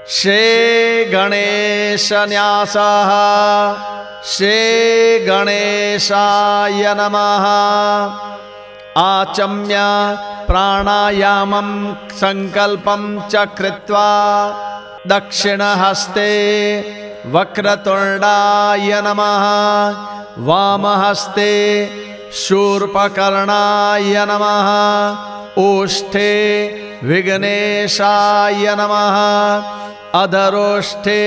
श्री गणेशन्यासः श्री गणेशाय नमः। आचम्य प्राणायामं संकल्पं च कृत्वा दक्षिणहस्ते वक्रतुंडाय नमः, वामहस्ते शूर्पकर्णाय नमः, ओष्ठे विघ्नेशाय नमः, अधरोष्ठे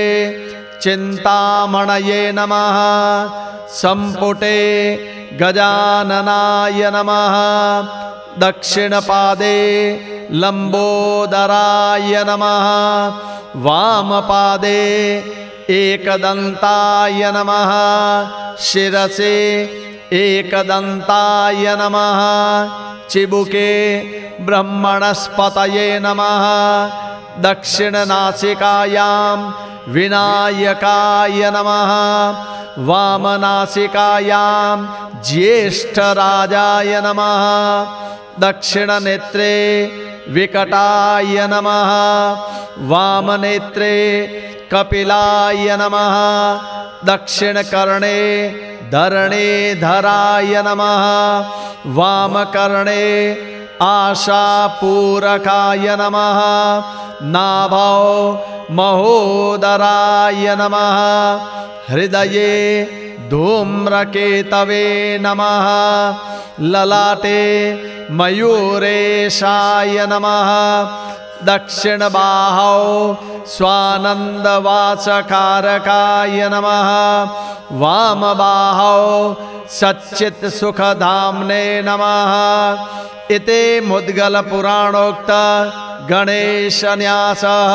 चिंतामणये नमः, संपुटे गजाननाय नमः, दक्षिणपादे लंबोदराय नमः, वामपादे एकदंताय नमः, शिरसे एकदंताय नमः, चिबुके ब्रह्मणस्पतये नमः, दक्षिणनासिकायां विनायकाय नमः, वामनासिकायां ज्येष्ठराजाय नमः, दक्षिणनेत्रे विकटाय नमः, वामनेत्रे कपिलाय नमः, दक्षिणकर्णे धरणीधराय नमः, वामकर्णे आशापूरकाय नमः, नाभौ महोदराय नमः, हृदये धूम्रकेतवे नमः, ललाटे मयूरेशाय नमः, दक्षिणबाहौ स्वानंदवाचकारकाय नमः, वामबाहौ सच्चित्सुखधाम्ने नमः। इति मुद्गलपुराणोक्त गणेशन्यासः।